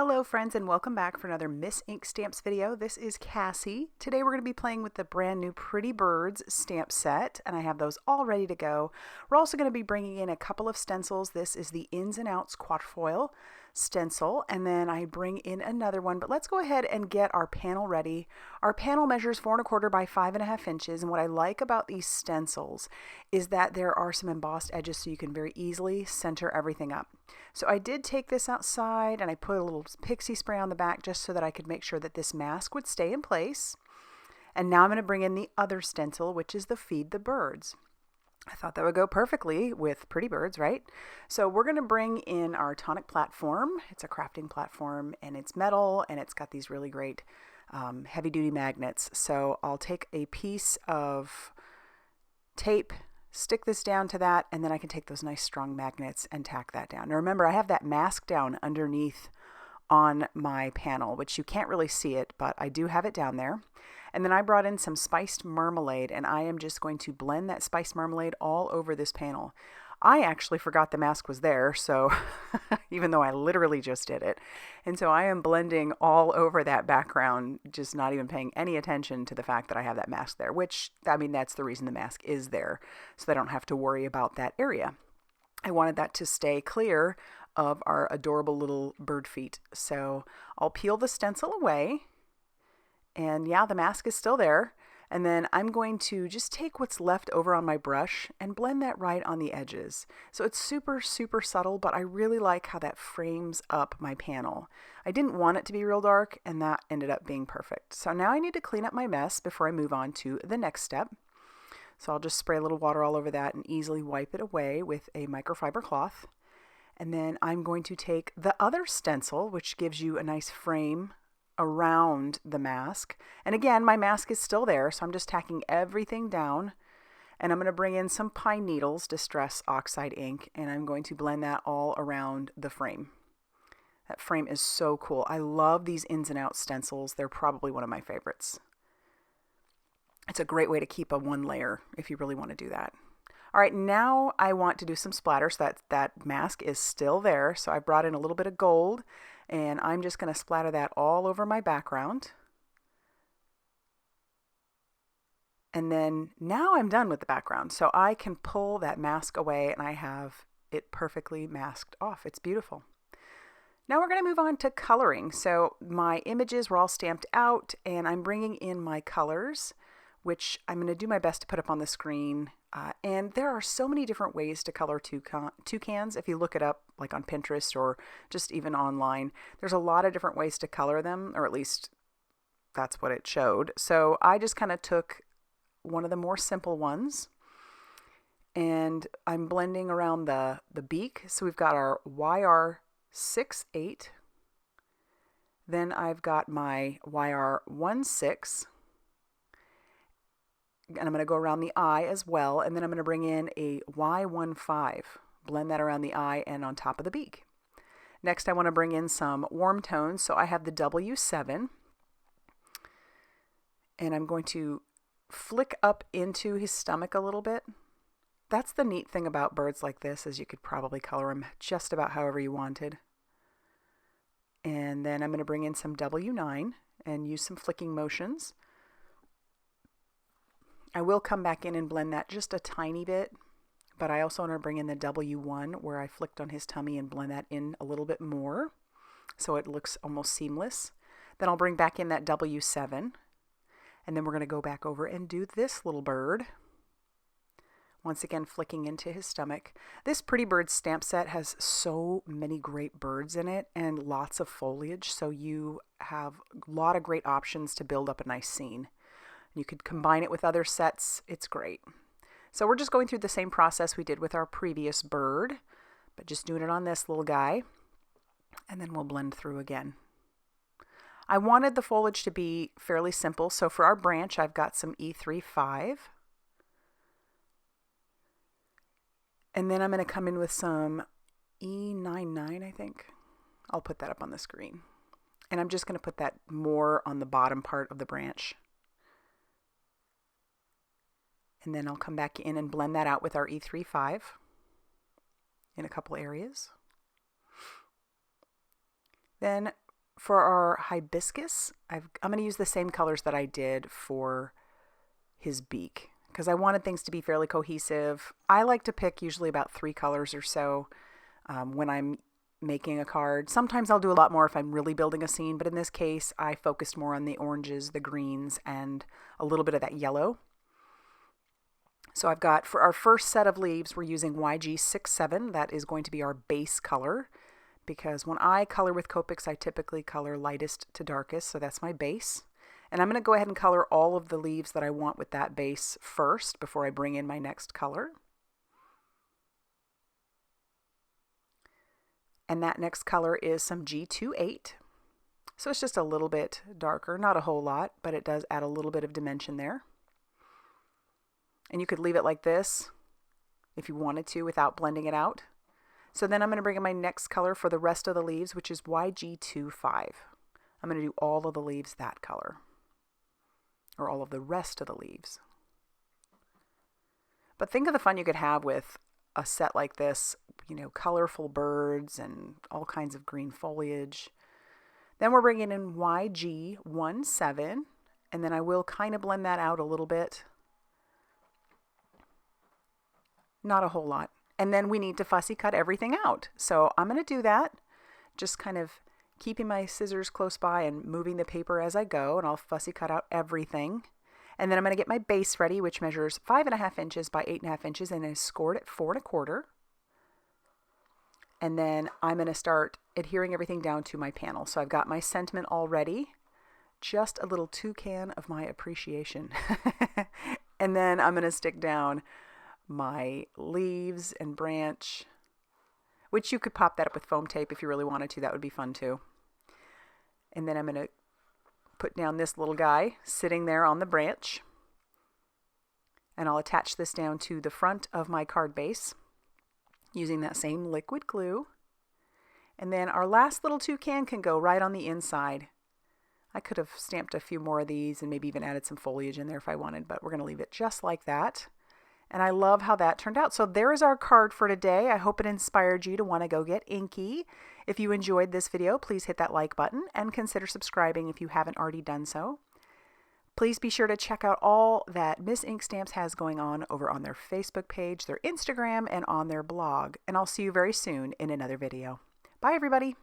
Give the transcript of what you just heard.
Hello friends and welcome back for another Miss Ink Stamps video. This is Cassie. Today we're going to be playing with the brand new Pretty Birds stamp set, and I have those all ready to go. We're also going to be bringing in a couple of stencils. This is the Ins and Outs Quatrefoil stencil, and then I bring in another one, but let's go ahead and get our panel ready. Our panel measures 4 1/4 by 5.5 inches, and what I like about these stencils is that there are some embossed edges so you can very easily center everything up. So I did take this outside and I put a little PIXIE spray on the back just so that I could make sure that this mask would stay in place. And now I'm going to bring in the other stencil, which is the Feed the Birds. I thought that would go perfectly with Pretty Birds, right? So we're going to bring in our Tonic platform. It's a crafting platform and it's metal and it's got these really great heavy duty magnets. So I'll take a piece of tape, stick this down to that, and then I can take those nice strong magnets and tack that down. Now remember, I have that mask down underneath on my panel, which you can't really see it, but I do have it down there. And then I brought in some spiced marmalade, and I am just going to blend that spiced marmalade all over this panel. I actually forgot the mask was there, so even though I literally just did it. And so I am blending all over that background, just not even paying any attention to the fact that I have that mask there, which, I mean, that's the reason the mask is there, so I don't have to worry about that area. I wanted that to stay clear of our adorable little bird feet. So I'll peel the stencil away, and yeah, the mask is still there. And then I'm going to just take what's left over on my brush and blend that right on the edges. So it's super, super subtle, but I really like how that frames up my panel. I didn't want it to be real dark, and that ended up being perfect. So now I need to clean up my mess before I move on to the next step. So I'll just spray a little water all over that and easily wipe it away with a microfiber cloth. And then I'm going to take the other stencil, which gives you a nice frame around the mask. And again, my mask is still there, so I'm just tacking everything down. And I'm going to bring in some pine needles, Distress Oxide ink, and I'm going to blend that all around the frame. That frame is so cool. I love these Ins and Outs stencils. They're probably one of my favorites. It's a great way to keep a one layer if you really want to do that. All right, now I want to do some splatter, so that mask is still there. So I brought in a little bit of gold, and I'm just going to splatter that all over my background. And then now I'm done with the background, so I can pull that mask away and I have it perfectly masked off. It's beautiful. Now we're going to move on to coloring. So my images were all stamped out, and I'm bringing in my colors, which I'm going to do my best to put up on the screen. And there are so many different ways to color toucans. If you look it up like on Pinterest or just even online, there's a lot of different ways to color them, or at least that's what it showed. So I just kind of took one of the more simple ones, and I'm blending around the beak. So we've got our YR68. Then I've got my YR16. And I'm going to go around the eye as well, and then I'm going to bring in a Y15, blend that around the eye and on top of the beak. Next, I want to bring in some warm tones, so I have the W7, and I'm going to flick up into his stomach a little bit. That's the neat thing about birds like this, is you could probably color them just about however you wanted. And then I'm going to bring in some W9 and use some flicking motions. I will come back in and blend that just a tiny bit, but I also want to bring in the W1 where I flicked on his tummy and blend that in a little bit more so it looks almost seamless. Then I'll bring back in that W7, and then we're going to go back over and do this little bird. Once again, flicking into his stomach. This Pretty Bird stamp set has so many great birds in it and lots of foliage, so you have a lot of great options to build up a nice scene. You could combine it with other sets. It's great. So we're just going through the same process we did with our previous bird, but just doing it on this little guy, and then we'll blend through again. I wanted the foliage to be fairly simple, so for our branch, I've got some E35. And then I'm going to come in with some E99, I think. I'll put that up on the screen. And I'm just going to put that more on the bottom part of the branch. And then I'll come back in and blend that out with our E35 in a couple areas. Then For our Hibiscus, I'm going to use the same colors that I did for his beak because I wanted things to be fairly cohesive. I like to pick usually about 3 colors or so when I'm making a card. Sometimes I'll do a lot more if I'm really building a scene, but in this case I focused more on the oranges, the greens, and a little bit of that yellow. So I've got, for our first set of leaves, we're using YG67. That is going to be our base color, because when I color with Copics, I typically color lightest to darkest, so that's my base. And I'm going to go ahead and color all of the leaves that I want with that base first before I bring in my next color. And that next color is some G28. So it's just a little bit darker, not a whole lot, but it does add a little bit of dimension there. And you could leave it like this if you wanted to without blending it out. So then I'm going to bring in my next color for the rest of the leaves, which is YG25. I'm going to do all of the leaves that color, or all of the rest of the leaves. But think of the fun you could have with a set like this, you know, colorful birds and all kinds of green foliage. Then we're bringing in YG17, and then I will kind of blend that out a little bit. Not a whole lot. And then we need to fussy cut everything out. So I'm going to do that, just kind of keeping my scissors close by and moving the paper as I go, and I'll fussy cut out everything. And then I'm going to get my base ready, which measures 5.5 inches by 8.5 inches and is scored at 4.25. And then I'm going to start adhering everything down to my panel. So I've got my sentiment all ready, just a little toucan of my appreciation. And then I'm going to stick down my leaves and branch, which you could pop that up with foam tape if you really wanted to. That would be fun too. And then I'm going to put down this little guy sitting there on the branch, and I'll attach this down to the front of my card base using that same liquid glue. And then our last little toucan can go right on the inside. I could have stamped a few more of these and maybe even added some foliage in there if I wanted, but we're going to leave it just like that. And I love how that turned out. So there is our card for today. I hope it inspired you to want to go get inky. If you enjoyed this video, please hit that like button and consider subscribing if you haven't already done so. Please be sure to check out all that Miss Ink Stamps has going on over on their Facebook page, their Instagram, and on their blog. And I'll see you very soon in another video. Bye, everybody.